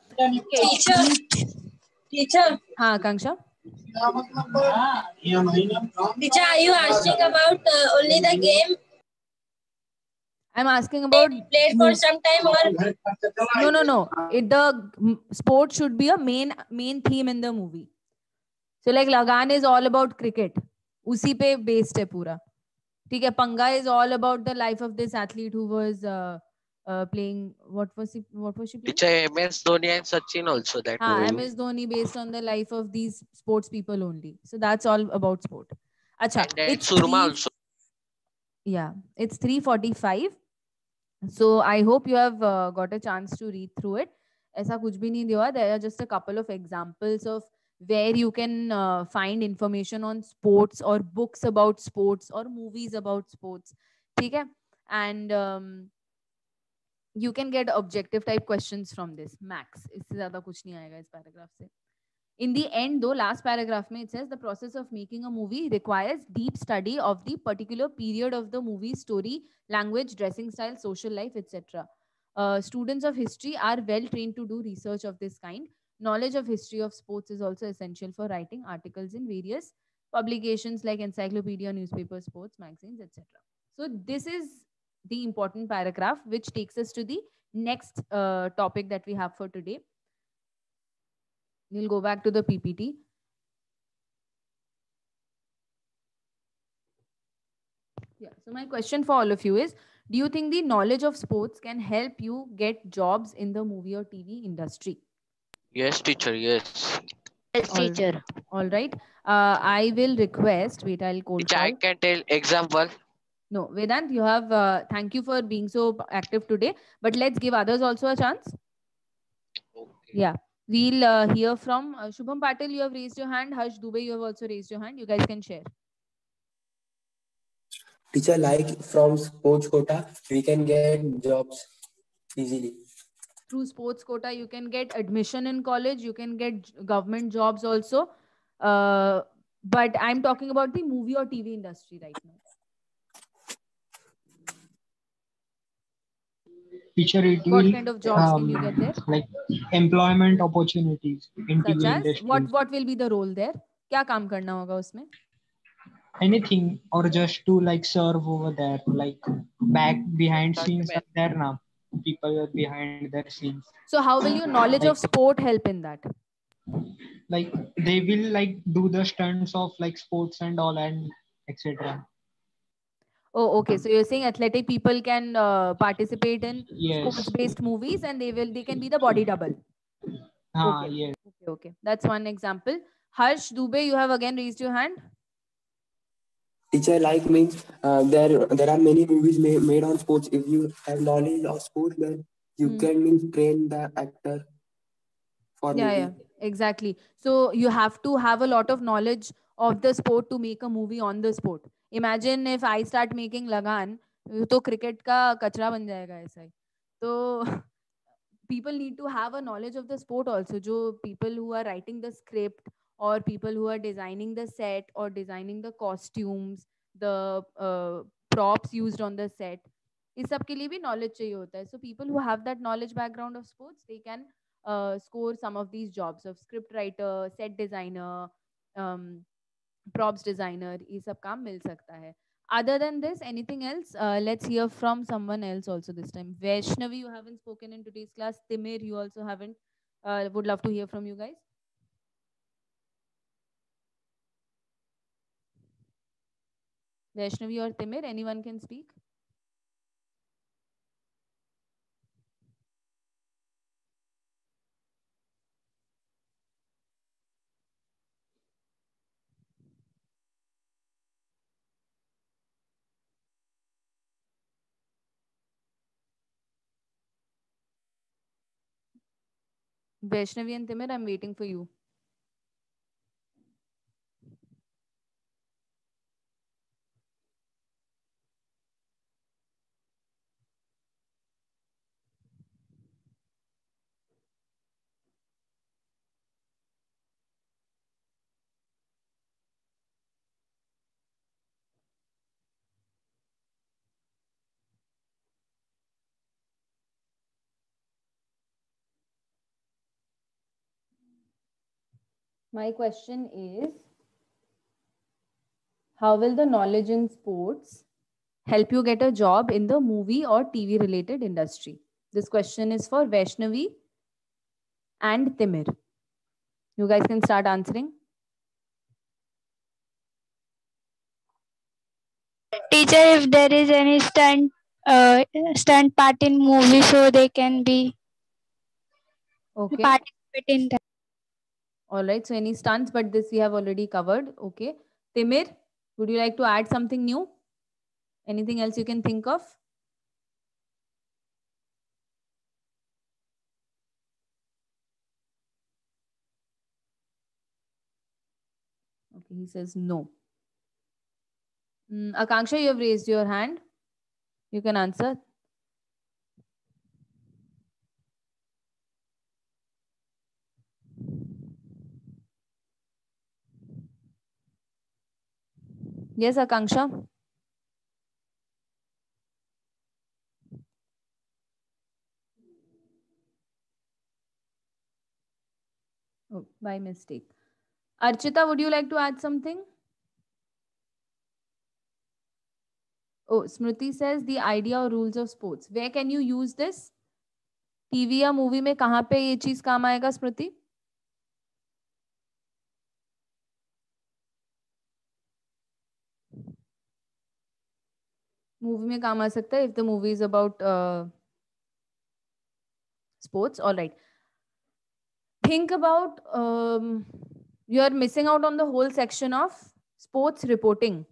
Teacher. हाँ, Kanksha. Teacher, are you asking about only the game? I'm asking about. Played for some time or? No. The sport should be a main theme in the movie. So like Lagan is all about cricket. उसी पे based है पूरा. ठीक है. Panga is all about the life of this athlete who was playing. What was she playing? Teacher MS Dhoni and Sachin also that movie. MS Dhoni, based on the life of these sports people only. So that's all about sport. Acha, it's Surma also. Yeah, it's 3:45. So I hope you have got a chance to read through it. ऐसा कुछ भी नहीं दिया. There are just a couple of examples of where you can find information on sports or books about sports or movies about sports. ठीक है? And you can get objective type questions from this. Max. इससे ज़्यादा कुछ नहीं आएगा इस paragraph से. In the end, though, last paragraph mein it says the process of making a movie requires deep study of the particular period of the movie story, language, dressing style, social life, etc. Students of history are well trained to do research of this kind. Knowledge of history of sports is also essential for writing articles in various publications like encyclopedia, newspapers, sports, magazines, etc. So this is the important paragraph which takes us to the next topic that we have for today. We'll go back to the PPT. Yeah. So my question for all of you is, do you think the knowledge of sports can help you get jobs in the movie or TV industry? Yes, teacher. Yes. Yes, teacher. All right. I will request. Wait, I'll call. Teacher, I can tell example. No, Vedant, you have. Thank you for being so active today. But let's give others also a chance. Okay. Yeah. We'll hear from Shubham Patil. You have raised your hand. Harsh Dubey, you have also raised your hand. You guys can share. Teacher, like from sports quota, we can get jobs easily. Through sports quota, you can get admission in college. You can get government jobs also. But I'm talking about the movie or TV industry right now. Teacher, what kind of jobs can you get there? Like employment opportunities in Such TV as industry. what will be the role there? क्या काम करना होगा उसमें? Anything, or just to like serve over there, like behind scenes are there now. People are behind their scenes. So how will your knowledge of sport help in that? Like they will like do the stunts of like sports and all and etc. Oh, okay. So you're saying athletic people can participate in Yes. sports-based movies, and they can be the body double. Okay. Yes. Okay. That's one example. Harsh Dubey, you have again raised your hand. Teacher, like means there are many movies made on sports. If you have knowledge of sports, then you can means train the actor for movie. Yeah, exactly. So you have to have a lot of knowledge of the sport to make a movie on the sport. Imagine if I start making Lagan, तो cricket का कचरा बन जाएगा ऐसा ही. तो people need to have a knowledge of the sport also. जो people who are writing the script or people who are designing the set or designing the costumes, the props used on the set, इस सब के लिए भी knowledge चाहिए होता है. So people who have that knowledge background of sports, they can score some of these jobs of script writer, set designer, props designer. ये सब काम मिल सकता है. Other than this, anything else? Let's hear from someone else also this time. Vaishnavi, you haven't spoken in today's class. Timir, you also haven't. Would love to hear from you guys. Vaishnavi or Timir, anyone can speak. Vaishnavi and Timir, I'm waiting for you. My question is, how will the knowledge in sports help you get a job in the movie or TV related industry? This question is for Vaishnavi and Timir. You guys can start answering. Teacher, if there is any stunt part in movie, so they can be Okay. participate in that. All right. So any stunts, but this we have already covered. Okay. Timir, would you like to add something new? Anything else you can think of? Okay, he says no. Akanksha, you have raised your hand. You can answer. Yes, Akanksha. Oh, by mistake. Archita, would you like to add something? Oh, Smriti says the idea or rules of sports. Where can you use this? TV या movie में कहाँ पे ये चीज काम आएगा स्मृति? Movie में काम आ सकता है if the movie is about sports. All right. Think about you are missing out on the whole section of sports reporting.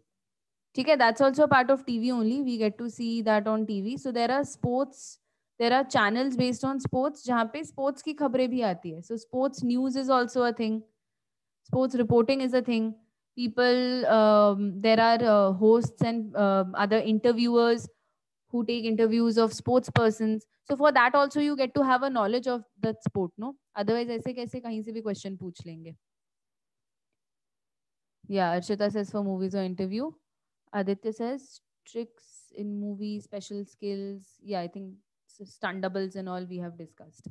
Okay, that's also a part of TV only. We get to see that on TV. So there are sports, there are channels based on sports जहाँ पे sports की खबरें भी आती है. So sports news is also a thing. Sports reporting is a thing. People, there are hosts and other interviewers who take interviews of sports persons. So for that also you get to have a knowledge of that sport, no? Otherwise ऐसे कैसे कहीं से भी question पूछ लेंगे. Yeah, Archita says for movies or interview. Aditya says tricks in movie, special skills. Yeah, I think stunt doubles and all we have discussed.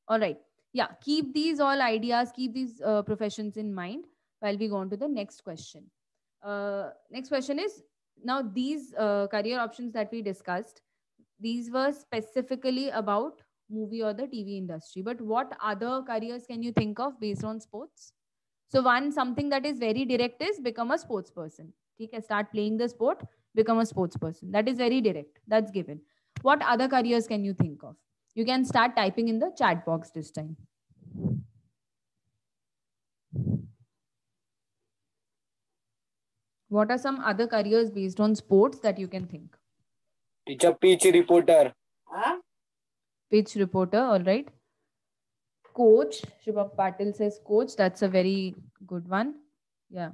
All right. Yeah, keep these all ideas, keep these professions in mind while we go on to the next question. Next question is, now these career options that we discussed, these were specifically about movie or the TV industry. But what other careers can you think of based on sports? So one, something that is very direct is become a sports person. Okay, start playing the sport, become a sports person. That is very direct. That's given. What other careers can you think of? You can start typing in the chat box this time. What are some other careers based on sports that you can think? Teacher, pitch reporter. Pitch reporter, all right. Coach, Shubham Patil says coach. That's a very good one. Yeah.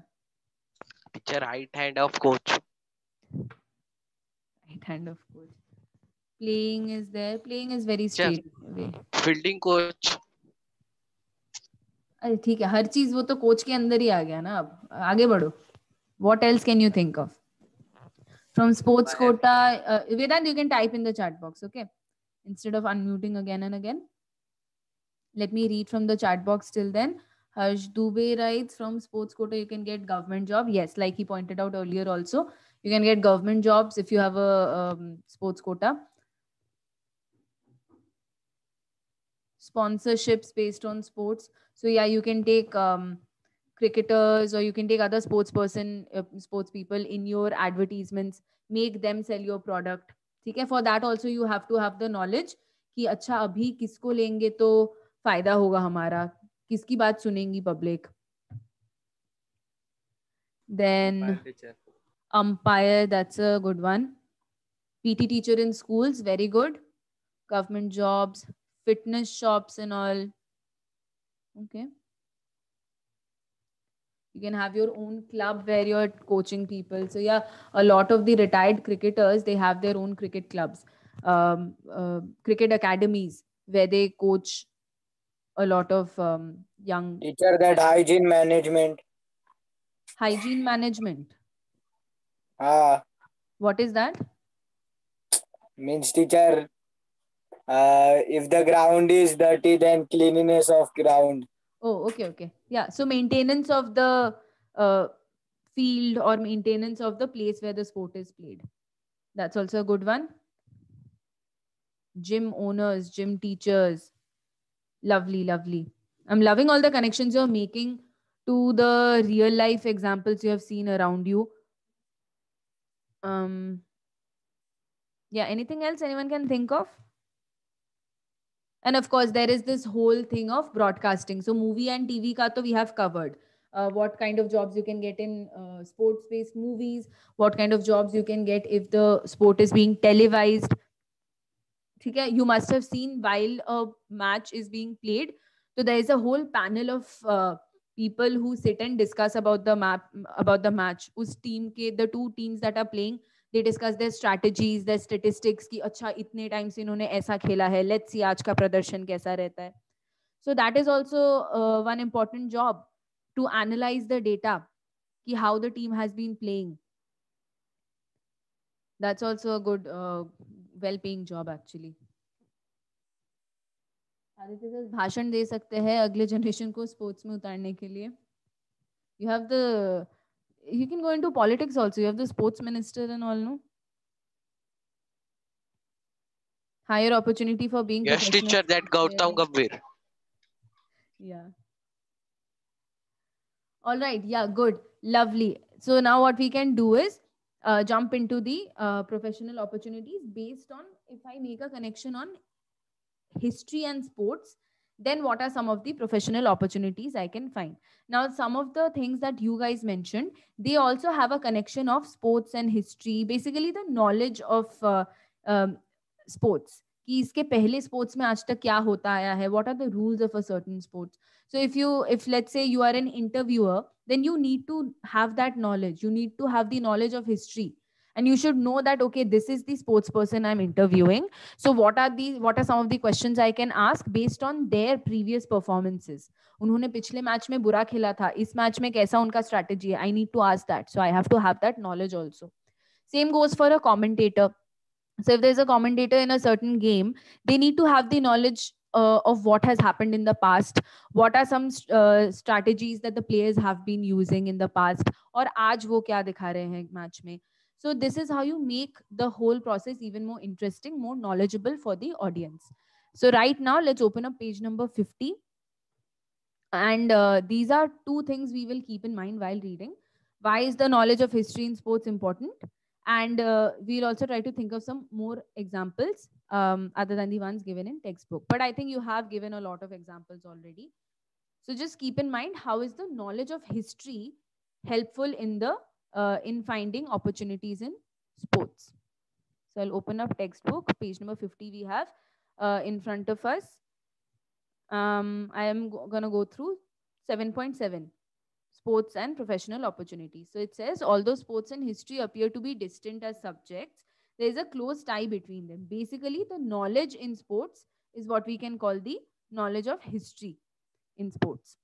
Teacher, right hand of coach. Right hand of coach. Playing is there. Playing is very straight away. Fielding coach. अरे ठीक है, हर चीज वो तो coach के अंदर ही आ गया ना. अब आगे बढ़ो. What else can you think of? From sports quota, Vedant, you can type in the chat box, okay? Instead of unmuting again and again. Let me read from the chat box till then. Harsh Dubey writes, from sports quota, you can get government job. Yes, like he pointed out earlier also. You can get government jobs if you have a sports quota. Sponsorships based on sports. So yeah, you can take cricketers, or you can take other sports people in your advertisements, make them sell your product. ठीक है? For that also you have to have the knowledge कि अच्छा अभी किसको लेंगे तो फायदा होगा हमारा, किसकी बात सुनेंगी public. Then umpire, that's a good one. PT teacher in schools, very good. Government jobs, fitness shops and all. Okay. You can have your own club where you're coaching people. So yeah, a lot of the retired cricketers, they have their own cricket clubs, cricket academies where they coach a lot of young. Teacher, that hygiene management. Hygiene management. What is that? Means teacher, if the ground is dirty, then cleanliness of ground. Oh, okay. Yeah. So maintenance of the field or maintenance of the place where the sport is played. That's also a good one. Gym owners, gym teachers. Lovely. I'm loving all the connections you're making to the real life examples you have seen around you. Yeah, anything else anyone can think of? And of course, there is this whole thing of broadcasting. So movie and TV ka to we have covered. What kind of jobs you can get in sports-based movies, what kind of jobs you can get if the sport is being televised. Okay? You must have seen while a match is being played. So there is a whole panel of people who sit and discuss about the match. Us team ke, the two teams that are playing, they discuss their strategies, their statistics कि अच्छा इतने time से इन्होंने ऐसा खेला है, let's see आज का प्रदर्शन कैसा रहता है. So that is also one important job, to analyze the data कि how the team has been playing. That's also a good well-paying job actually. Aditya sir भाषण दे सकते हैं अगले जनरेशन को स्पोर्ट्स में उतारने के लिए. You can go into politics also. You have the sports minister and all, no? Higher opportunity for being yes, teacher, that Gautam Gambhir. Yeah. All right. Yeah, good. Lovely. So now what we can do is jump into the professional opportunities based on, if I make a connection on history and sports, then what are some of the professional opportunities I can find? Now, some of the things that you guys mentioned, they also have a connection of sports and history, basically the knowledge of sports. कि इसके पहले sports में आज तक क्या होता आया है, what are the rules of a certain sports. So if let's say you are an interviewer, then you need to have that knowledge. You need to have the knowledge of history. And you should know that, okay, this is the sports person I'm interviewing. So what are some of the questions I can ask based on their previous performances? उन्होंने पिछले match में बुरा खेला था, इस match में कैसा उनका strategy है? I need to ask that. So I have to have that knowledge also. Same goes for a commentator. So if there's a commentator in a certain game, they need to have the knowledge of what has happened in the past. What are some strategies that the players have been using in the past? और आज वो क्या दिखा रहे हैं match में? So this is how you make the whole process even more interesting, more knowledgeable for the audience. So right now, let's open up page number 50. And these are two things we will keep in mind while reading. Why is the knowledge of history in sports important? And we'll also try to think of some more examples other than the ones given in textbook. But I think you have given a lot of examples already. So just keep in mind, how is the knowledge of history helpful in the in finding opportunities in sports? So I'll open up textbook, page number 50 we have in front of us. I am going to go through 7.7, sports and professional opportunities. So it says, although sports and history appear to be distant as subjects, there is a close tie between them. Basically, the knowledge in sports is what we can call the knowledge of history in sports.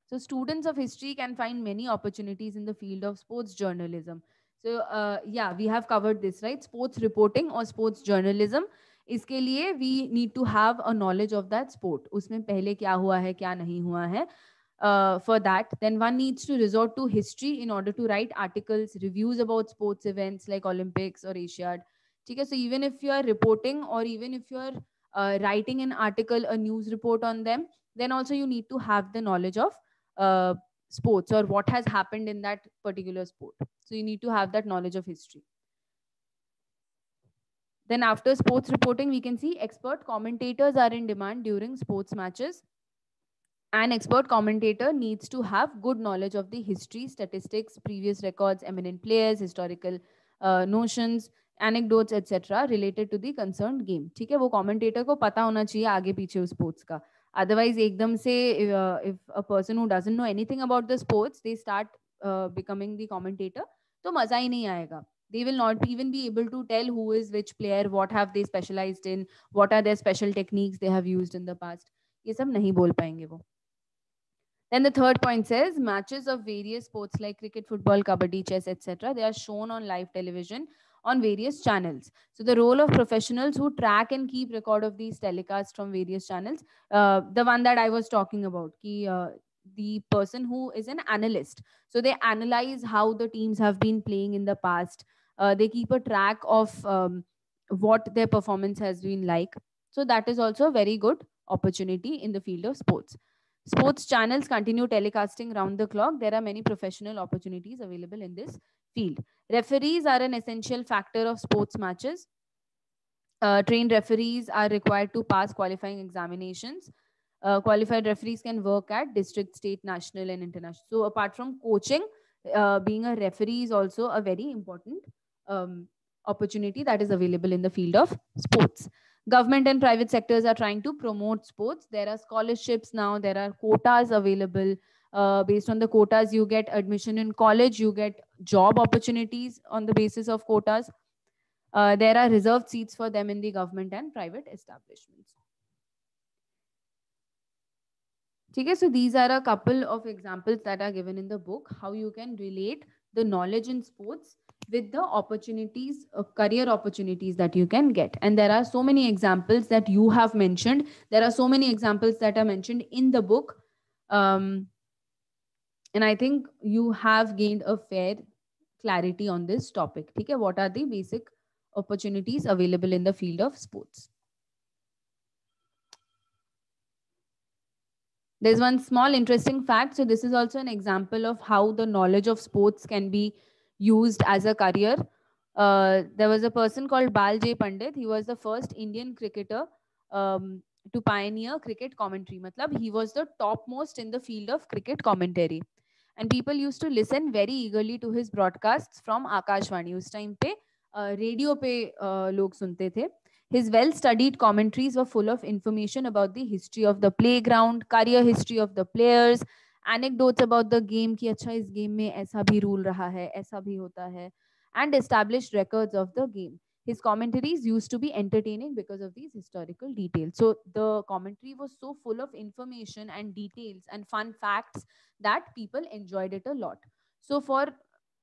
So students of history can find many opportunities in the field of sports journalism. So yeah, we have covered this, right? Sports reporting or sports journalism. इसके लिए we need to have a knowledge of that sport. उसमें पहले क्या हुआ है, क्या नहीं हुआ है. For that, then one needs to resort to history in order to write articles, reviews about sports events like Olympics or Asiad. Okay, so even if you are reporting or even if you are writing an article, a news report on them, then also you need to have the knowledge of sports or what has happened in that particular sport. So you need to have that knowledge of history. Then after sports reporting, we can see expert commentators are in demand during sports matches. An expert commentator needs to have good knowledge of the history, statistics, previous records, eminent players, historical notions, anecdotes, etc. related to the concerned game. ठीक है, वो commentator को पता होना चाहिए आगे पीछे उस sports का. Otherwise, एकदम से if a person who doesn't know anything about the sports, they start becoming the commentator, तो मजा ही नहीं आएगा. They will not even be able to tell who is which player, what have they specialized in, what are their special techniques they have used in the past. ये सब नहीं बोल पाएंगे वो. Then the third point says matches of various sports like cricket, football, kabaddi, chess, etc. They are shown on live television on various channels. So the role of professionals who track and keep record of these telecasts from various channels, the one that I was talking about, the person who is an analyst. So they analyze how the teams have been playing in the past. They keep a track of what their performance has been like. So that is also a very good opportunity in the field of sports. Sports channels continue telecasting round the clock. There are many professional opportunities available in this field. Referees are an essential factor of sports matches. Trained referees are required to pass qualifying examinations. Qualified referees can work at district, state, national, and international. So apart from coaching, being a referee is also a very important opportunity that is available in the field of sports. Government and private sectors are trying to promote sports. There are scholarships now. There are quotas available. Based on the quotas, you get admission in college. You get job opportunities on the basis of quotas. There are reserved seats for them in the government and private establishments. Okay, so these are a couple of examples that are given in the book, how you can relate the knowledge in sports with the opportunities, career opportunities that you can get. And there are so many examples that you have mentioned. There are so many examples that are mentioned in the book. And I think you have gained a fair clarity on this topic. Okay, what are the basic opportunities available in the field of sports? There's one small interesting fact. So this is also an example of how the knowledge of sports can be used as a career. There was a person called Bal J. Pandit. He was the first Indian cricketer to pioneer cricket commentary. Matlab, he was the topmost in the field of cricket commentary. And people used to listen very eagerly to his broadcasts from Akashvani. Us time pe radio pe log sunte the. His well-studied commentaries were full of information about the history of the playground, career history of the players, anecdotes about the game कि अच्छा इस game में ऐसा भी rule रहा है, ऐसा भी होता है, and established records of the game. His commentaries used to be entertaining because of these historical details. So the commentary was so full of information and details and fun facts that people enjoyed it a lot. So for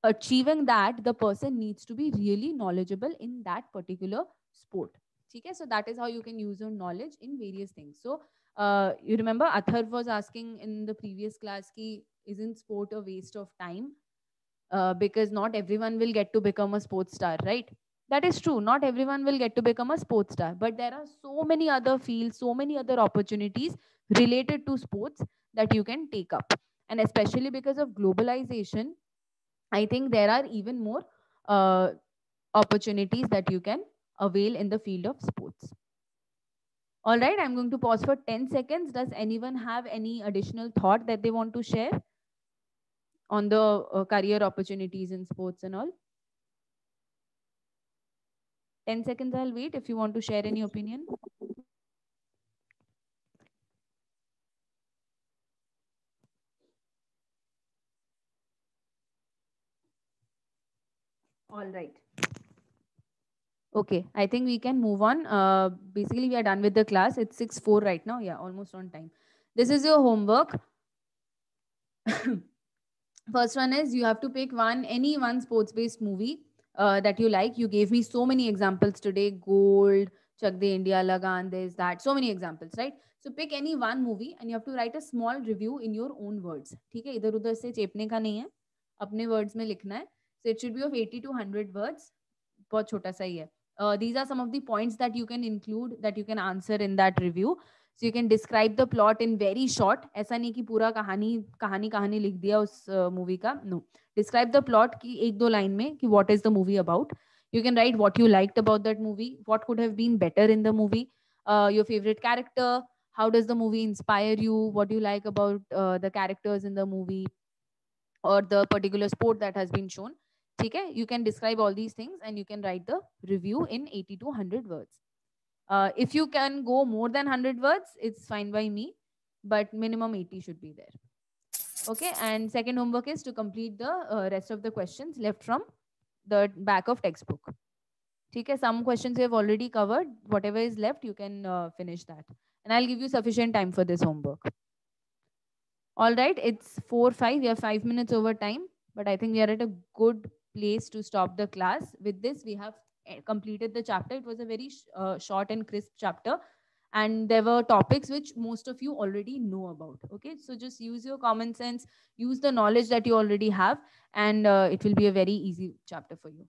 achieving that, the person needs to be really knowledgeable in that particular sport. Okay, so that is how you can use your knowledge in various things. So you remember Athar was asking in the previous class ki, isn't sport a waste of time? Because not everyone will get to become a sports star, right? That is true. Not everyone will get to become a sports star, but there are so many other fields, so many other opportunities related to sports that you can take up. And especially because of globalization, I think there are even more opportunities that you can avail in the field of sports. All right, I'm going to pause for 10 seconds. Does anyone have any additional thought that they want to share on the career opportunities in sports and all? 10 seconds, I'll wait if you want to share any opinion. All right. Okay, I think we can move on. Basically, we are done with the class. It's 6:04 right now. Yeah, almost on time. This is your homework. First one is you have to pick any one sports-based movie that you like. You gave me so many examples today. Gold, Chak De India, Lagan, this, that. So many examples, right? So pick any one movie and you have to write a small review in your own words. ठीक है, इधर उधर से चेपने का नहीं है, अपने words में लिखना है. So it should be of 80 to 100 words. बहुत छोटा सा ही है. These are some of the points that you can include, that you can answer in that review. So you can describe the plot in very short. ऐसा नहीं कि पूरा कहानी लिख दिया उस movie का. No. Describe the plot की एक दो line में कि what is the movie about. You can write what you liked about that movie, what could have been better in the movie, your favorite character, how does the movie inspire you, what do you like about the characters in the movie or the particular sport that has been shown. Okay, you can describe all these things and you can write the review in 80 to 100 words. If you can go more than 100 words, it's fine by me, but minimum 80 should be there. Okay, and second homework is to complete the rest of the questions left from the back of textbook. Okay, some questions we have already covered. Whatever is left, you can finish that. And I'll give you sufficient time for this homework. All right, it's 4:05. We have 5 minutes over time, but I think we are at a good place to stop the class. With this, we have completed the chapter. It was a very short and crisp chapter. And there were topics which most of you already know about. Okay, so just use your common sense, use the knowledge that you already have, and it will be a very easy chapter for you.